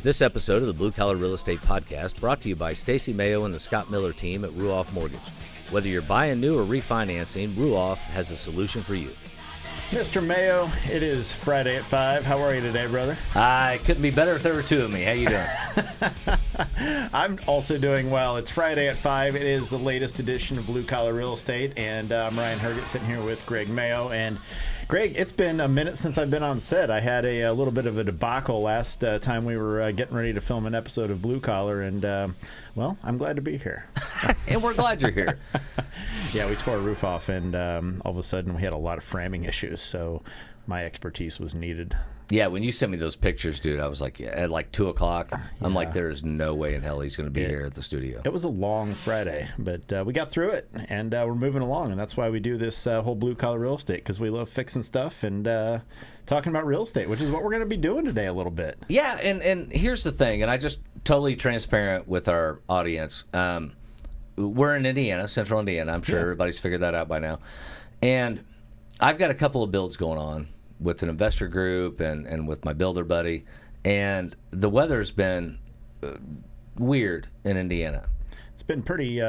This episode of the Blue Collar Real Estate Podcast brought to you by Stacy Mayo and the Scott Miller team at Ruoff Mortgage. Whether you're buying new or refinancing, Ruoff has a solution for you. Mr. Mayo, it is Friday at 5. How are you today, brother? I couldn't be better if there were two of me. How you doing? I'm also doing well. It's Friday at 5. It is the latest edition of Blue Collar Real Estate, and I'm Ryan Herget sitting here with Greg Mayo. And Greg, it's been a minute since I've been on set. I had a little bit of a debacle last time we were getting ready to film an episode of Blue Collar, and, well, I'm glad to be here. And we're glad you're here. Yeah, we tore a roof off, and all of a sudden we had a lot of framing issues, so my expertise was needed. Yeah, when you sent me those pictures, dude, I was like, yeah, at like 2 o'clock, I'm like, there is no way in hell he's going to be here at the studio. It was a long Friday, but we got through it, and we're moving along, and that's why we do this whole Blue Collar Real Estate, because we love fixing stuff and talking about real estate, which is what we're going to be doing today a little bit. Yeah, and here's the thing, and I just totally transparent with our audience. We're in Indiana, central Indiana. I'm sure everybody's figured that out by now. And I've got a couple of builds going on with an investor group and with my builder buddy. And the weather's been weird in Indiana. It's been pretty,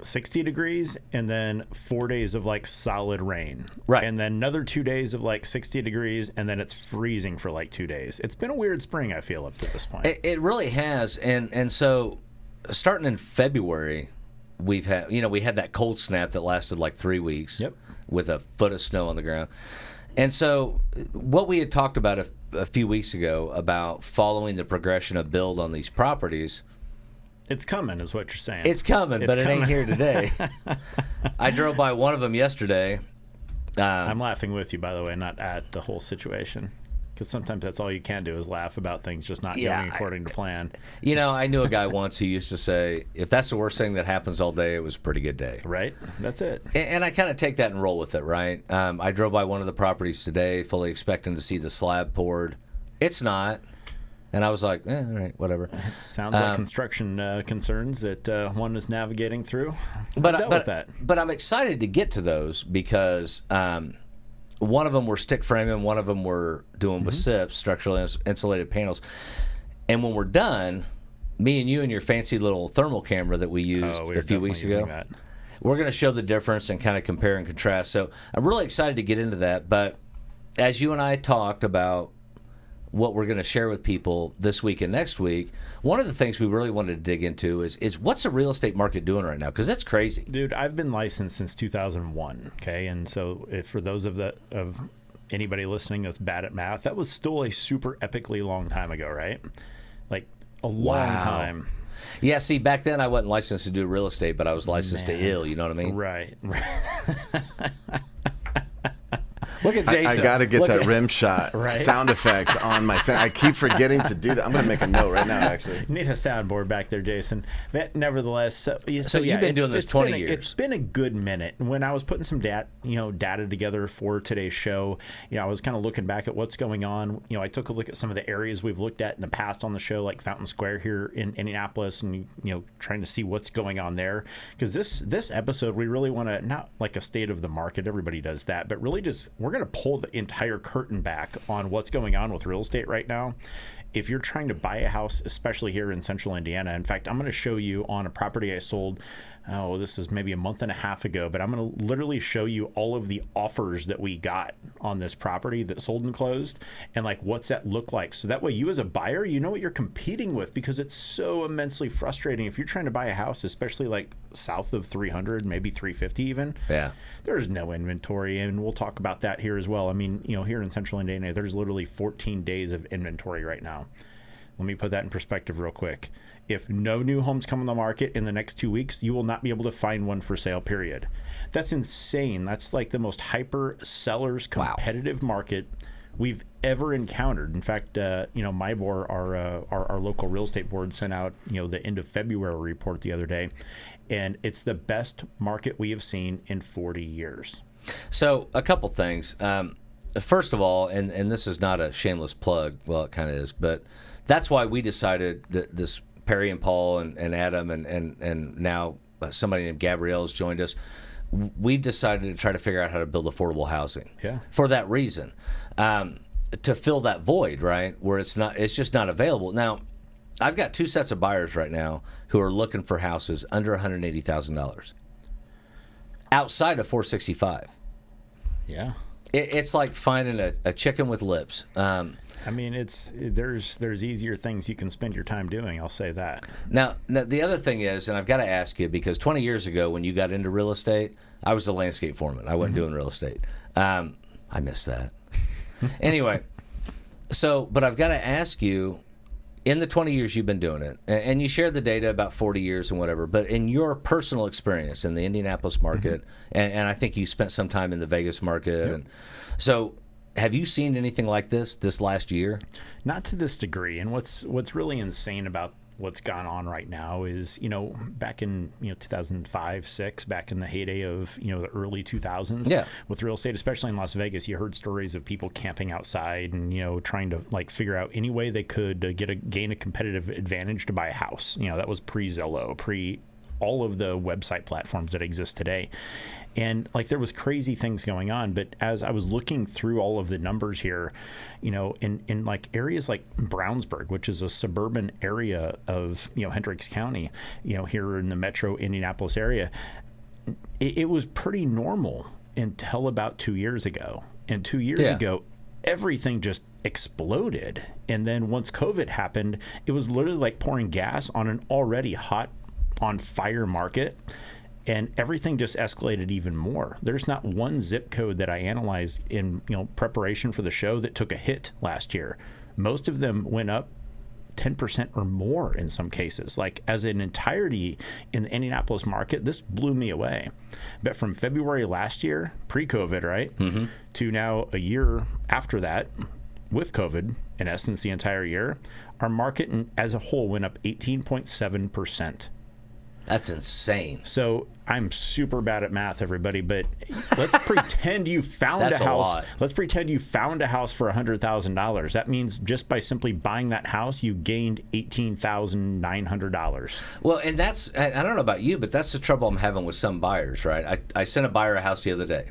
60 degrees and then 4 days of, solid rain. Right. And then another 2 days of, 60 degrees, and then it's freezing for, 2 days. It's been a weird spring, I feel, up to this point. It really has. And so starting in February, we had that cold snap that lasted 3 weeks. Yep. With a foot of snow on the ground. And so what we had talked about a few weeks ago about following the progression of build on these properties. It's coming, is what you're saying. It's coming, but it ain't here today. I drove by one of them yesterday. I'm laughing with you, by the way, not at the whole situation. Because sometimes that's all you can do is laugh about things just not going according to plan. I knew a guy once who used to say, if that's the worst thing that happens all day, it was a pretty good day. Right? That's it. And I kind of take that and roll with it, right? I drove by one of the properties today, fully expecting to see the slab poured. It's not. And I was like, all right, whatever. It sounds like construction concerns that one is navigating through. But I'm excited to get to those because one of them were stick framing, one of them were doing with SIPs, structurally insulated panels. And when we're done, me and you and your fancy little thermal camera that we used a few weeks ago, we're going to show the difference and kind of compare and contrast. So I'm really excited to get into that. But as you and I talked about what we're going to share with people this week and next week, one of the things we really wanted to dig into is what's the real estate market doing right now? Because that's crazy. Dude, I've been licensed since 2001, okay? And so for those of anybody listening that's bad at math, that was still a super epically long time ago, right? A long time. Yeah, see, back then I wasn't licensed to do real estate, but I was licensed to ill, you know what I mean? Right. Look at Jason. I got to get that rim shot sound effect on my thing. I keep forgetting to do that. I'm going to make a note right now, actually. You need a soundboard back there, Jason. But nevertheless, so you've been doing this 20 years. It's been a good minute. When I was putting some data together for today's show, I was kind of looking back at what's going on. I took a look at some of the areas we've looked at in the past on the show, like Fountain Square here in Indianapolis, and trying to see what's going on there. Because this episode, we really want to, not like a state of the market, everybody does that, but really just we're going to pull the entire curtain back on what's going on with real estate right now. If you're trying to buy a house, especially here in central Indiana, in fact, I'm going to show you on a property I sold, this is maybe a month and a half ago, but I'm going to literally show you all of the offers that we got on this property that sold and closed, and what's that look like. So that way you as a buyer, you know what you're competing with, because it's so immensely frustrating. If you're trying to buy a house, especially south of 300, maybe 350 even, there's no inventory, and we'll talk about that here as well. I mean, here in central Indiana, there's literally 14 days of inventory right now. Let me put that in perspective real quick. If no new homes come on the market in the next 2 weeks, you will not be able to find one for sale, period. That's insane. That's the most hyper sellers competitive market we've ever encountered. In fact, MIBOR, our local real estate board, sent out the end of February report the other day, and it's the best market we have seen in 40 years. So a couple things. First of all, and this is not a shameless plug, well, it kind of is, but that's why we decided that this Perry and Paul and Adam and now somebody named Gabrielle has joined us. We've decided to try to figure out how to build affordable housing. Yeah. For that reason. to fill that void, right? Where it's just not available. Now, I've got 2 sets of buyers right now who are looking for houses under $180,000 outside of 465. Yeah. It's like finding a chicken with lips. I mean, there's easier things you can spend your time doing. I'll say that. Now, the other thing is, and I've got to ask you, because 20 years ago when you got into real estate, I was a landscape foreman. I wasn't doing real estate. I missed that. Anyway, but I've got to ask you, in the 20 years you've been doing it, and you shared the data about 40 years and whatever, but in your personal experience in the Indianapolis market, and I think you spent some time in the Vegas market, and so have you seen anything like this last year? Not to this degree. And what's really insane about what's gone on right now is, back in 2005, 6, back in the heyday of the early 2000s, with real estate, especially in Las Vegas, you heard stories of people camping outside and trying to figure out any way they could to gain a competitive advantage to buy a house. That was pre-Zillow, pre all of the website platforms that exist today. And there was crazy things going on, but as I was looking through all of the numbers here, in areas like Brownsburg, which is a suburban area of Hendricks County, here in the metro Indianapolis area, it was pretty normal until about 2 years ago. And 2 years ago, everything just exploded. And then once COVID happened, it was literally like pouring gas on an already hot, on fire market. And everything just escalated even more. There's not one zip code that I analyzed in preparation for the show that took a hit last year. Most of them went up 10% or more in some cases. As an entirety in the Indianapolis market, this blew me away. But from February last year, pre-COVID, right, to now a year after that, with COVID, in essence, the entire year, our market as a whole went up 18.7%. That's insane. So I'm super bad at math, everybody, but let's pretend you found a house. Let's pretend you found a house for $100,000. That means just by simply buying that house, you gained $18,900. Well, and I don't know about you, but that's the trouble I'm having with some buyers, right? I sent a buyer a house the other day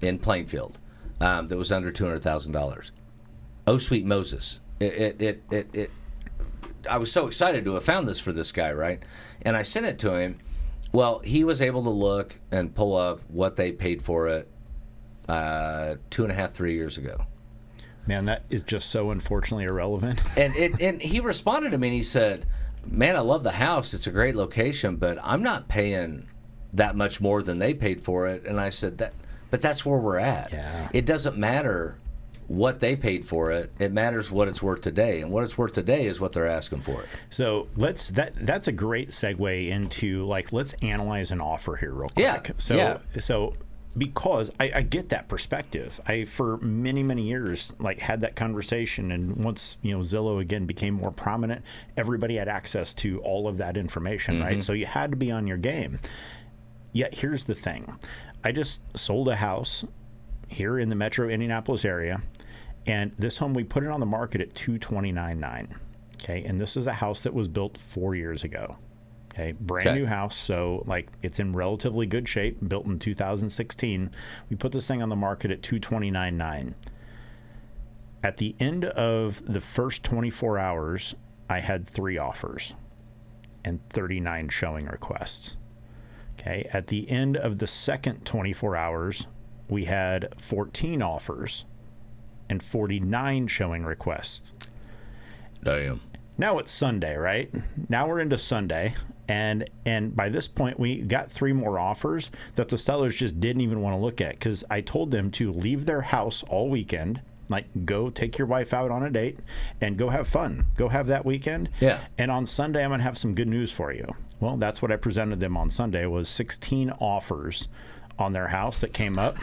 in Plainfield that was under $200,000. Oh, sweet Moses. I was so excited to have found this for this guy, right? And I sent it to him. Well, he was able to look and pull up what they paid for it 2.5, 3 years ago. Man, that is just so unfortunately irrelevant. And he responded to me and he said, man, I love the house. It's a great location, but I'm not paying that much more than they paid for it. And I said, but that's where we're at. Yeah. It doesn't matter what they paid for it. It matters what it's worth today, and what it's worth today is what they're asking for it. So that's a great segue into let's analyze an offer here real quick. So because I get that perspective. I for many years had that conversation, and once Zillow again became more prominent, everybody had access to all of that information, right? So you had to be on your game. Yet here's the thing: I just sold a house here in the metro Indianapolis area, and this home, we put it on the market at $229,900. Okay, and this is a house that was built 4 years ago. Okay, brand new house, so it's in relatively good shape, built in 2016. We put this thing on the market at $229,900. At the end of the first 24 hours, I had 3 offers and 39 showing requests. Okay, at the end of the second 24 hours, we had 14 offers and 49 showing requests. Damn. Now it's Sunday, right? Now we're into Sunday, and by this point we got 3 more offers that the sellers just didn't even want to look at, because I told them to leave their house all weekend, go take your wife out on a date and go have fun. Go have that weekend. Yeah. And on Sunday I'm going to have some good news for you. Well, that's what I presented them on Sunday, was 16 offers on their house that came up.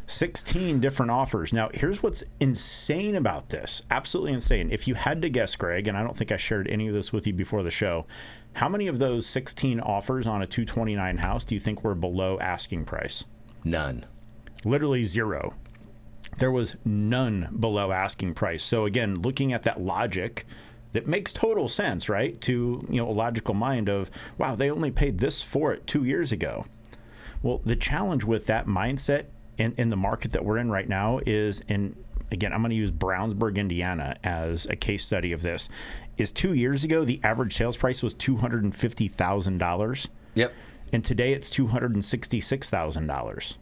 16 different offers. Now, here's what's insane about this. Absolutely insane. If you had to guess, Greg, and I don't think I shared any of this with you before the show, how many of those 16 offers on a $229,000 house do you think were below asking price? None. Literally 0. There was none below asking price. So again, looking at that logic, that makes total sense, right? To a logical mind of, wow, they only paid this for it 2 years ago. Well, the challenge with that mindset in the market that we're in right now is, and again, I'm going to use Brownsburg, Indiana as a case study of this, is 2 years ago, the average sales price was $250,000. Yep. And today it's $266,000.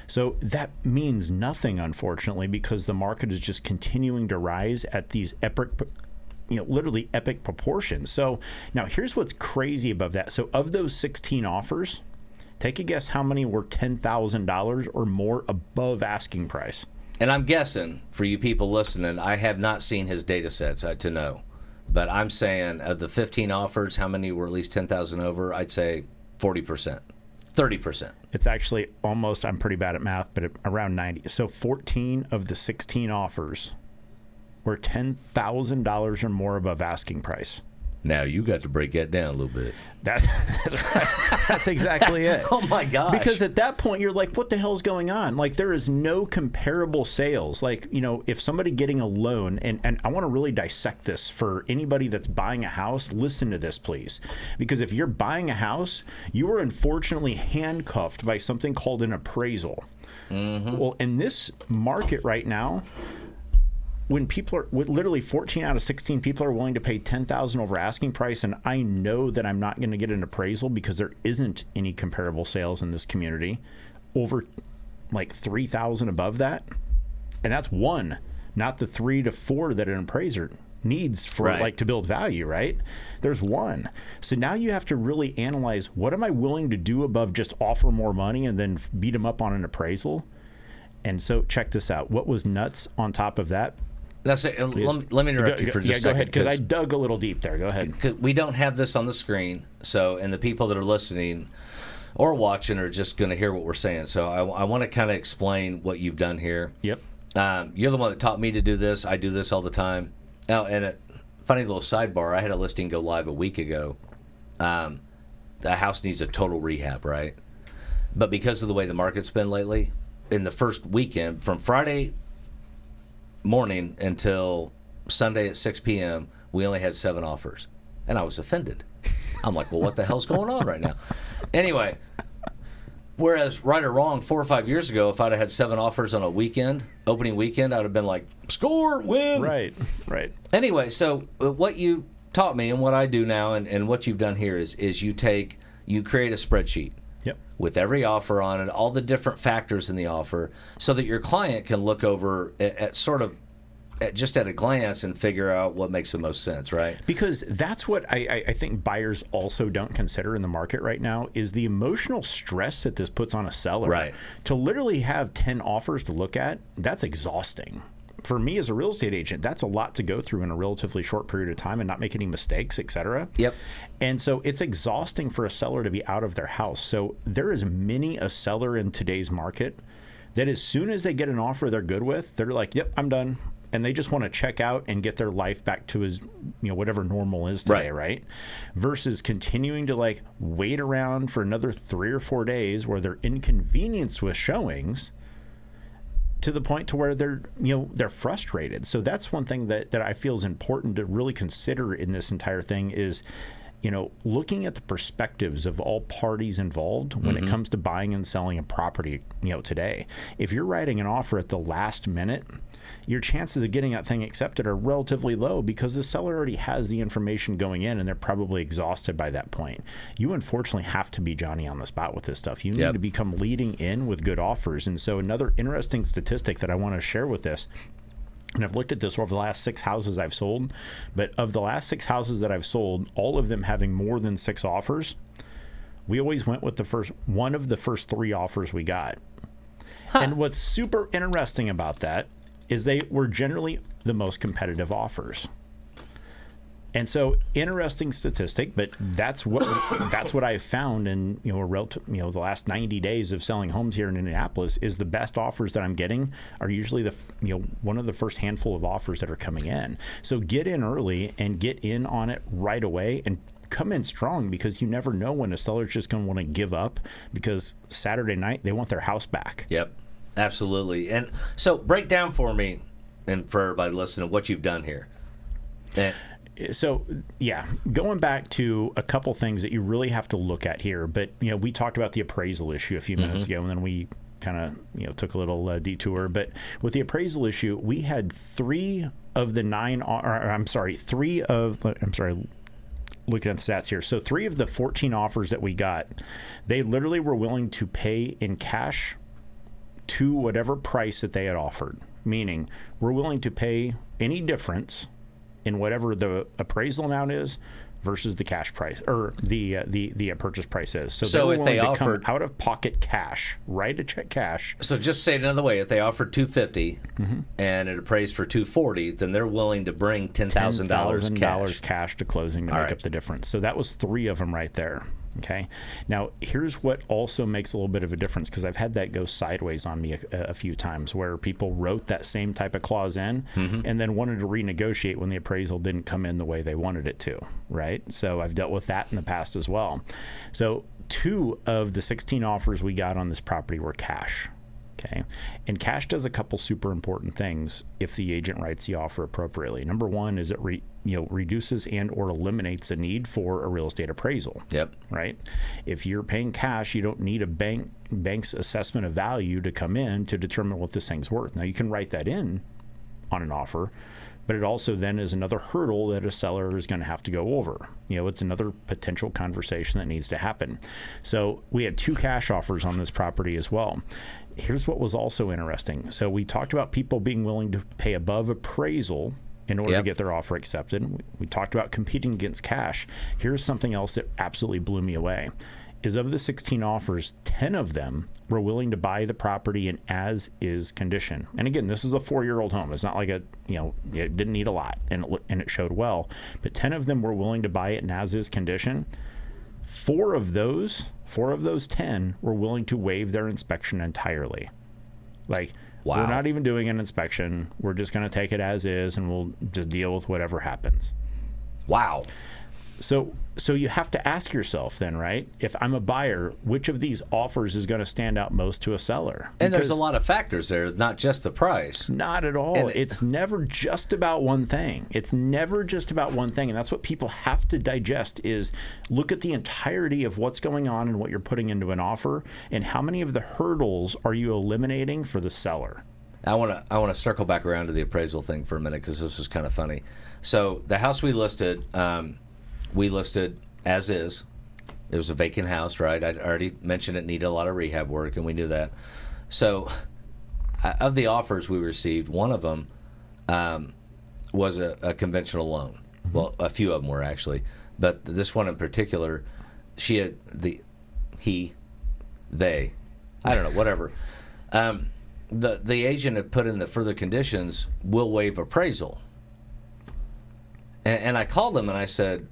So that means nothing, unfortunately, because the market is just continuing to rise at these literally epic proportions. So now here's what's crazy above that. So of those 16 offers, take a guess how many were $10,000 or more above asking price. And I'm guessing, for you people listening, I have not seen his data sets to know. But I'm saying of the 15 offers, how many were at least 10,000 over? I'd say 40%, 30%. It's actually almost, I'm pretty bad at math, but around 90. So 14 of the 16 offers were $10,000 or more above asking price. Now you got to break that down a little bit. That's right. That's exactly it. Oh my gosh. Because at that point you're like, what the hell's going on? Like, there is no comparable sales. Like, if somebody getting a loan, and I want to really dissect this for anybody that's buying a house, listen to this, please. Because if you're buying a house, you are unfortunately handcuffed by something called an appraisal. Mm-hmm. Well, in this market right now, when people are literally 14 out of 16 people are willing to pay $10,000 over asking price, and I know that I'm not going to get an appraisal because there isn't any comparable sales in this community over like 3,000 above that, and that's one, not the 3 to 4 that an appraiser needs for like to build value, right? There's one. So now you have to really analyze, what am I willing to do above just offer more money and then beat them up on an appraisal? And so check this out. What was nuts on top of that? That's it. Let me interrupt you for just a second. Go ahead, because I dug a little deep there. Go ahead. We don't have this on the screen, and the people that are listening or watching are just going to hear what we're saying. So I want to kind of explain what you've done here. Yep. You're the one that taught me to do this. I do this all the time. Now, and a funny little sidebar, I had a listing go live a week ago. The house needs a total rehab, right? But because of the way the market's been lately, in the first weekend, from Friday morning until Sunday at 6 p.m., we only had 7 offers. And I was offended. I'm like, well, what the hell's going on right now? Anyway, whereas right or wrong, 4 or 5 years ago, if I'd have had 7 offers on a weekend, opening weekend, I'd have been like, score, win. Right. Anyway, so what you taught me and what I do now and what you've done here is you create a spreadsheet. Yep. With every offer on it, all the different factors in the offer, so that your client can look over at just at a glance and figure out what makes the most sense, right? Because that's what I think buyers also don't consider in the market right now, is the emotional stress that this puts on a seller. Right. To literally have 10 offers to look at, that's exhausting. For me as a real estate agent, that's a lot to go through in a relatively short period of time and not make any mistakes, et cetera. Yep. And so it's exhausting for a seller to be out of their house. So there is many a seller in today's market that as soon as they get an offer they're good with, they're like, yep, I'm done. And they just want to check out and get their life back to his, whatever normal is today, right? Versus continuing to like wait around for another 3 or 4 days where they're inconvenienced with showings, to the point to where they're frustrated. So that's one thing that I feel is important to really consider in this entire thing is, looking at the perspectives of all parties involved when it comes to buying and selling a property, today. If you're writing an offer at the last minute, your chances of getting that thing accepted are relatively low because the seller already has the information going in and they're probably exhausted by that point. You unfortunately have to be Johnny on the spot with this stuff. You need to become leading in with good offers. And so another interesting statistic that I want to share with this, and I've looked at this over the last 6 houses I've sold, but of the last 6 houses that I've sold, all of them having more than 6 offers, we always went with one of the first 3 offers we got. And what's super interesting about that is they were generally the most competitive offers. And so, interesting statistic, but that's what I found in the last 90 days of selling homes here in Indianapolis is the best offers that I'm getting are usually one of the first handful of offers that are coming in. So get in early and get in on it right away and come in strong, because you never know when a seller's just going to want to give up because Saturday night they want their house back. Yep, absolutely. And so break down for me and for everybody listening what you've done here. So, going back to a couple things that you really have to look at here, but, we talked about the appraisal issue a few minutes ago, and then we kind of took a little detour. But with the appraisal issue, we had three of the looking at the stats here. So 3 of the 14 offers that we got, they literally were willing to pay in cash to whatever price that they had offered. Meaning, we're willing to pay any difference in whatever the appraisal amount is versus the cash price or the purchase price is. So if they offered out of pocket cash, write a check cash. So just say it another way: if they offered $250 and it appraised for $240, then they're willing to bring $10,000 cash to closing to make up the difference. So that was 3 of them right there. Okay. Now, here's what also makes a little bit of a difference, because I've had that go sideways on me a few times, where people wrote that same type of clause in and then wanted to renegotiate when the appraisal didn't come in the way they wanted it to, right? So I've dealt with that in the past as well. So 2 of the 16 offers we got on this property were cash. Okay. And cash does a couple super important things if the agent writes the offer appropriately. Number one is it reduces and or eliminates the need for a real estate appraisal. Yep. Right. If you're paying cash, you don't need a bank's assessment of value to come in to determine what this thing's worth. Now, you can write that in on an offer, but it also then is another hurdle that a seller is going to have to go over. It's another potential conversation that needs to happen. So we had 2 cash offers on this property as well. Here's what was also interesting. So we talked about people being willing to pay above appraisal in order to get their offer accepted. We talked about competing against cash. Here's something else that absolutely blew me away. Is of the 16 offers, 10 of them were willing to buy the property in as-is condition. And again, this is a 4-year-old home. It's not like it didn't need a lot, and it showed well. But 10 of them were willing to buy it in as-is condition. 4 of those 10 were willing to waive their inspection entirely. Like, wow. We're not even doing an inspection. We're just going to take it as is, and we'll just deal with whatever happens. Wow. So you have to ask yourself then, right? If I'm a buyer, which of these offers is going to stand out most to a seller? And there's a lot of factors there, not just the price. Not at all. It's never just about one thing. And that's what people have to digest, is look at the entirety of what's going on and what you're putting into an offer, and how many of the hurdles are you eliminating for the seller. I want to circle back around to the appraisal thing for a minute, because this was kind of funny. So the house we listed as is. It was a vacant house, right? I'd already mentioned it needed a lot of rehab work, and we knew that. So of the offers we received, one of them was a conventional loan. Well, a few of them were actually. But this one in particular, they, I don't know, whatever. The agent had put in the further conditions, will waive appraisal. And I called them and I said,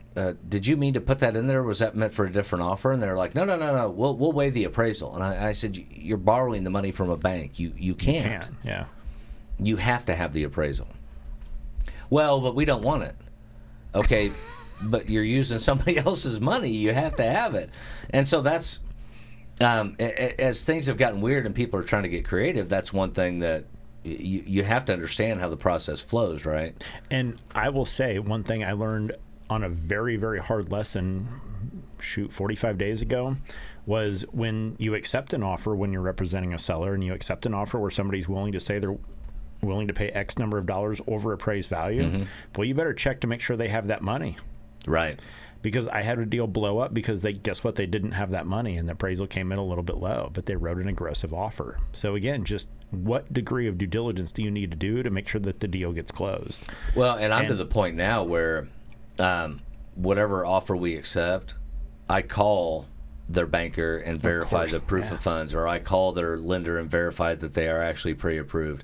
did you mean to put that in there? Was that meant for a different offer? And they're like, no. We'll waive the appraisal. And I said, you're borrowing the money from a bank. You can't. Yeah. You have to have the appraisal. Well, but we don't want it. Okay, but you're using somebody else's money. You have to have it. And so that's, as things have gotten weird and people are trying to get creative, that's one thing that you have to understand how the process flows, right? And I will say one thing I learned on a very, very hard lesson, 45 days ago, was when you accept an offer, when you're representing a seller, and you accept an offer where somebody's willing to say they're willing to pay X number of dollars over appraised value, well, you better check to make sure they have that money. Right. Because I had a deal blow up because they didn't have that money, and the appraisal came in a little bit low, but they wrote an aggressive offer. So again, just what degree of due diligence do you need to do to make sure that the deal gets closed? Well, and I'm to the point now where whatever offer we accept, I call their banker and verify the proof of funds, or I call their lender and verify that they are actually pre-approved.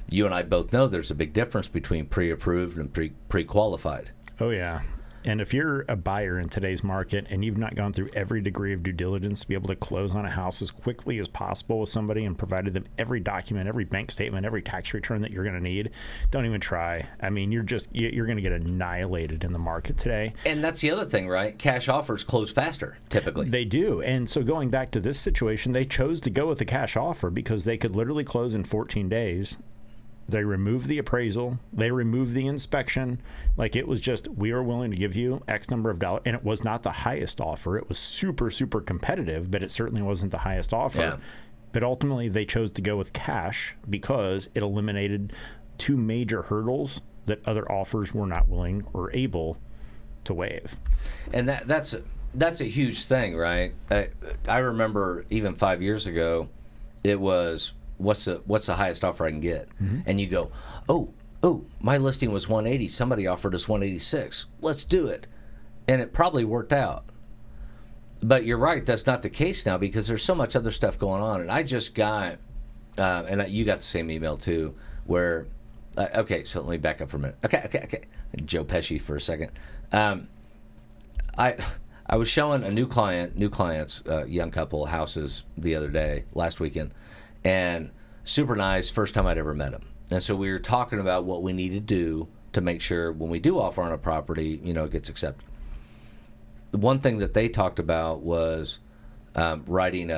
You and I both know there's a big difference between pre-approved and pre-qualified. Oh, yeah. And if you're a buyer in today's market and you've not gone through every degree of due diligence to be able to close on a house as quickly as possible with somebody and provided them every document, every bank statement, every tax return that you're going to need, don't even try. I mean, you're going to get annihilated in the market today. And that's the other thing, right? Cash offers close faster, typically. They do. And so going back to this situation, they chose to go with a cash offer because they could literally close in 14 days. They removed the appraisal. They removed the inspection. Like, it was just, we are willing to give you X number of dollars. And it was not the highest offer. It was super, super competitive, but it certainly wasn't the highest offer. Yeah. But ultimately, they chose to go with cash because it eliminated two major hurdles that other offers were not willing or able to waive. And that's a huge thing, right? I remember even 5 years ago, it was what's the highest offer I can get, and you go, oh, my listing was 180. Somebody offered us 186. Let's do it, and it probably worked out. But you're right, that's not the case now because there's so much other stuff going on. And I just got, and you got the same email too, where, okay, so let me back up for a minute. Okay. Joe Pesci for a second. I was showing a new clients, young couple, houses the other day, last weekend, and super nice, first time I'd ever met them. And so we were talking about what we need to do to make sure when we do offer on a property, it gets accepted. The one thing that they talked about was writing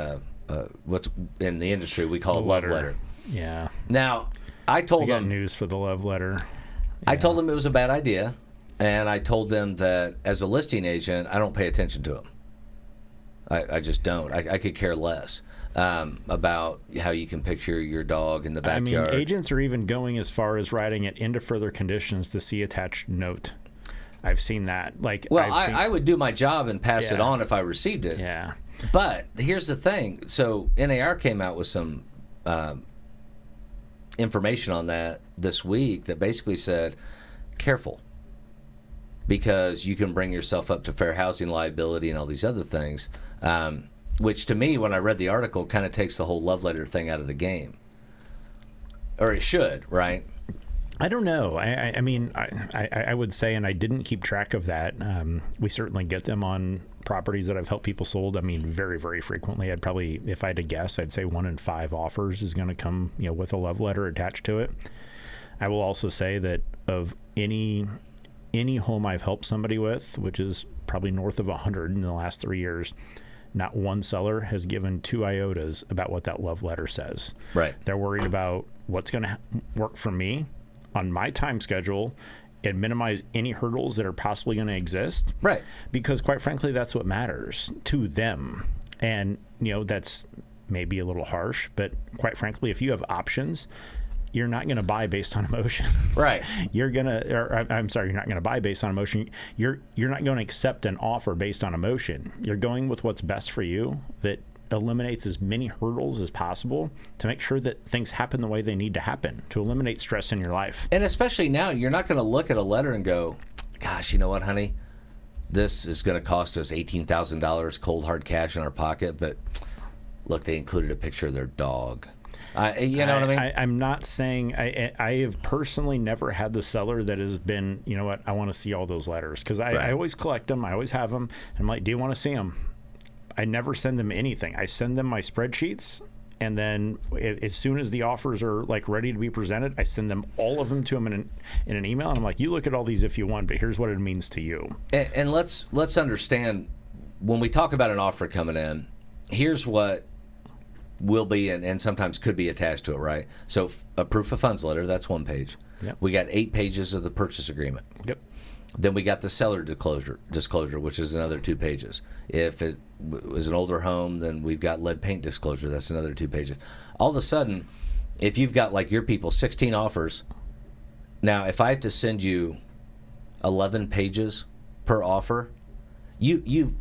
what's in the industry we call a love letter. Yeah. Now, I told them news for the love letter. Yeah. I told them it was a bad idea, and I told them that as a listing agent, I don't pay attention to them. I just don't. I could care less about how you can picture your dog in the backyard. I mean, agents are even going as far as writing it into further conditions to see attached note. I've seen that. I would do my job and pass it on if I received it. Yeah. But here's the thing. So NAR came out with some information on that this week that basically said, careful, because you can bring yourself up to fair housing liability and all these other things, which to me, when I read the article, kind of takes the whole love letter thing out of the game. Or it should, right? I don't know. I mean, I would say, and I didn't keep track of that. We certainly get them on properties that I've helped people sold. I mean, very, very frequently. I'd probably, if I had to guess, I'd say 1 in 5 offers is going to come, with a love letter attached to it. I will also say that of any home I've helped somebody with, which is probably north of 100 in the last 3 years, not one seller has given 2 iotas about what that love letter says. Right. They're worried about what's going to work for me on my time schedule and minimize any hurdles that are possibly going to exist. Right. Because quite frankly, that's what matters to them. And, that's maybe a little harsh, but quite frankly, if you have options, you're not going to buy based on emotion. Right. You're not going to buy based on emotion. You're not going to accept an offer based on emotion. You're going with what's best for you that eliminates as many hurdles as possible to make sure that things happen the way they need to happen, to eliminate stress in your life. And especially now, you're not going to look at a letter and go, gosh, you know what, honey? This is going to cost us $18,000 cold hard cash in our pocket, but look, they included a picture of their dog. You know what I mean? I'm not saying I have personally never had the seller that has been, you know what, I want to see all those letters because I always collect them. I always have them. I'm like, do you want to see them? I never send them anything. I send them my spreadsheets, and then as soon as the offers are ready to be presented, I send them all of them to them in an email. And I'm like, you look at all these if you want, but here's what it means to you. And let's understand when we talk about an offer coming in, here's what will be and sometimes could be attached to it, right? So a proof of funds letter, that's 1 page. Yep. We got 8 pages of the purchase agreement. Yep. Then we got the seller disclosure, which is another 2 pages. If it was an older home, then we've got lead paint disclosure. That's another 2 pages. All of a sudden, if you've got your people 16 offers, now if I have to send you 11 pages per offer, you've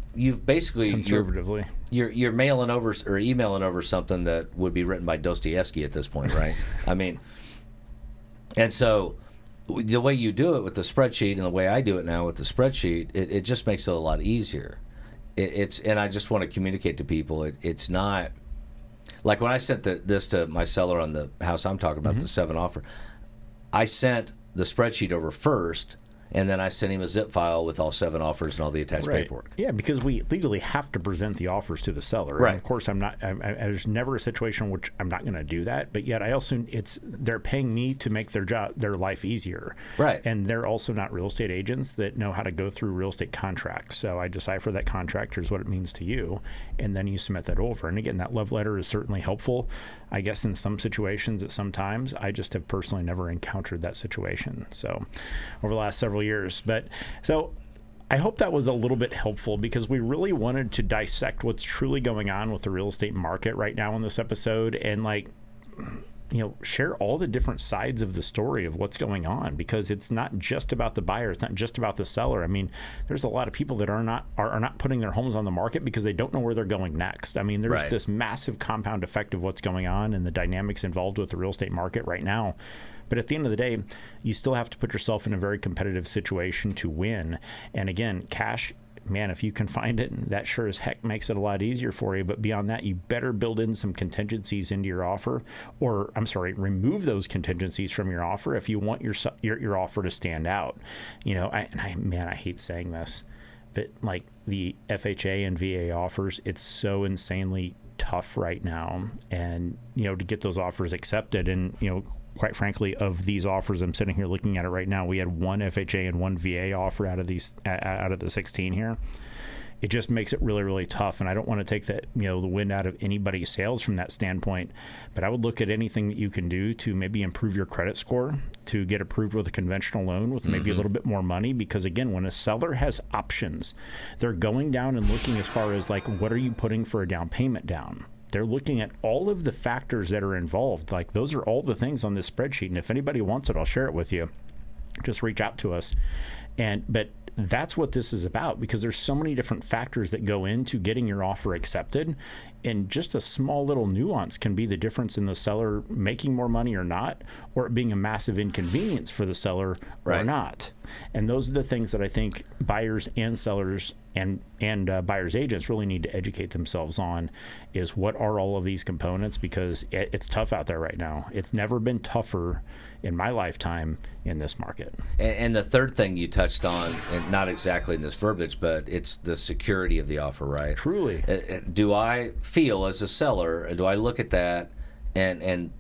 basically conservatively you're mailing over or emailing over something that would be written by Dostoevsky at this point, right? I mean, and so the way you do it with the spreadsheet and the way I do it now with the spreadsheet, it just makes it a lot easier. And I just want to communicate to people, it's not like when I sent this to my seller on the house I'm talking about, the 7 offer, I sent the spreadsheet over first, and then I sent him a zip file with all 7 offers and all the attached paperwork. Yeah, because we legally have to present the offers to the seller. Right. And of course, there's never a situation in which I'm not going to do that. But yet, they're paying me to make their life easier. Right. And they're also not real estate agents that know how to go through real estate contracts. So I decipher that contract, here's what it means to you, and then you submit that over. And again, that love letter is certainly helpful. I guess in some situations, at some times, I just have personally never encountered that situation. So over the last several years. But so I hope that was a little bit helpful because we really wanted to dissect what's truly going on with the real estate market right now in this episode and share all the different sides of the story of what's going on, because it's not just about the buyer. It's not just about the seller. I mean, there's a lot of people that are not putting their homes on the market because they don't know where they're going next. I mean, there's this massive compound effect of what's going on and the dynamics involved with the real estate market right now. But at the end of the day, you still have to put yourself in a very competitive situation to win. And again, cash, man, if you can find it, that sure as heck makes it a lot easier for you. But beyond that, you better build in some contingencies into your offer, or remove those contingencies from your offer if you want your offer to stand out. I hate saying this, but like the FHA and VA offers, it's so insanely tough right now. And, to get those offers accepted, and, quite frankly, of these offers, I'm sitting here looking at it right now. We had one FHA and one VA offer out of the 16 here. It just makes it really, really tough. And I don't want to take the wind out of anybody's sails from that standpoint. But I would look at anything that you can do to maybe improve your credit score, to get approved with a conventional loan with maybe a little bit more money. Because again, when a seller has options, they're going down and looking as far as like, what are you putting for a down payment down? They're looking at all of the factors that are involved. Like, those are all the things on this spreadsheet. And if anybody wants it, I'll share it with you. Just reach out to us. But that's what this is about, because there's so many different factors that go into getting your offer accepted. And just a small little nuance can be the difference in the seller making more money or not, or it being a massive inconvenience for the seller or not. And those are the things that I think buyers and sellers and buyers agents really need to educate themselves on, is what are all of these components, because it's tough out there right now. It's never been tougher in my lifetime in this market. And the third thing you touched on, and not exactly in this verbiage, but it's the security of the offer, right? Truly. Do I feel as a seller, do I look at that and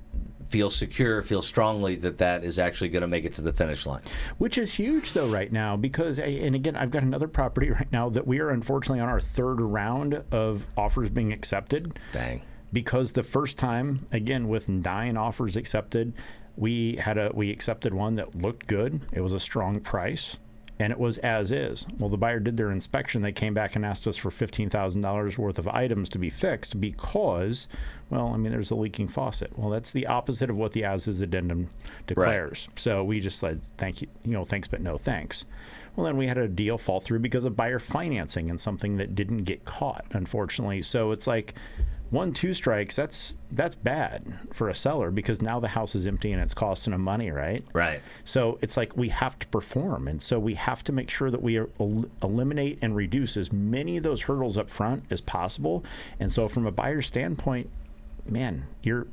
feel secure, feel strongly that is actually going to make it to the finish line? Which is huge, though, right now, because, and again, I've got another property right now that we are unfortunately on our third round of offers being accepted. Dang. Because the first time, again, with 9 offers accepted, we accepted one that looked good. It was a strong price, and it was as is. Well, the buyer did their inspection. They came back and asked us for $15,000 worth of items to be fixed because, there's a leaking faucet. Well, that's the opposite of what the as-is addendum declares. Right. So we just said, thank you, thanks, but no thanks. Well, then we had a deal fall through because of buyer financing and something that didn't get caught, unfortunately. So it's like 1-2 strikes, that's bad for a seller, because now the house is empty and it's costing them money, right? Right. So it's like we have to perform, and so we have to make sure that we eliminate and reduce as many of those hurdles up front as possible. And so from a buyer's standpoint, man,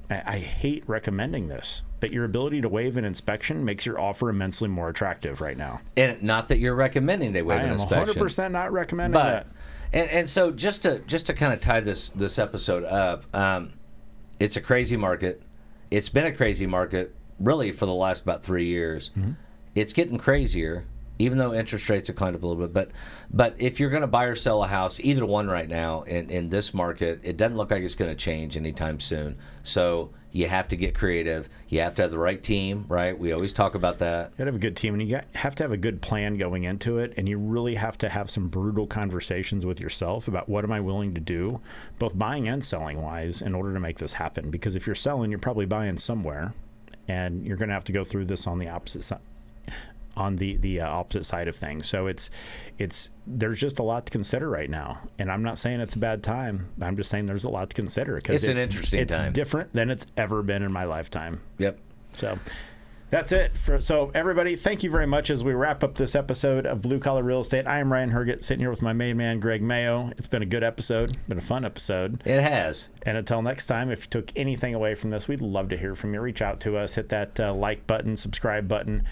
I hate recommending this, but your ability to waive an inspection makes your offer immensely more attractive right now. And not that you're recommending they waive an inspection. I am 100% not recommending that. And so just to kind of tie this episode up, it's a crazy market. It's been a crazy market really for the last about 3 years. Mm-hmm. It's getting crazier, even though interest rates have climbed up a little bit. But if you're going to buy or sell a house, either one right now in this market, it doesn't look like it's going to change anytime soon. So you have to get creative. You have to have the right team, right? We always talk about that. You got to have a good team, and you have to have a good plan going into it, and you really have to have some brutal conversations with yourself about what am I willing to do, both buying and selling wise, in order to make this happen. Because if you're selling, you're probably buying somewhere, and you're going to have to go through this on the opposite side. On the opposite side of things. So it's there's just a lot to consider right now, and I'm not saying it's a bad time. I'm just saying there's a lot to consider, because it's an interesting time. It's different than it's ever been in my lifetime. Yep. So that's it. So everybody, thank you very much as we wrap up this episode of Blue Collar Real Estate. I am Ryan Herget, sitting here with my main man, Greg Mayo. It's been a good episode. Been a fun episode. It has. And until next time, if you took anything away from this, we'd love to hear from you. Reach out to us. Hit that like button, subscribe button.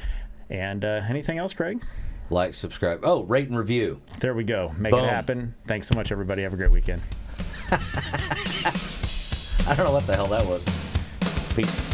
And anything else, Craig? Like, subscribe. Oh, rate and review. There we go. Make it happen. Thanks so much, everybody. Have a great weekend. I don't know what the hell that was. Peace.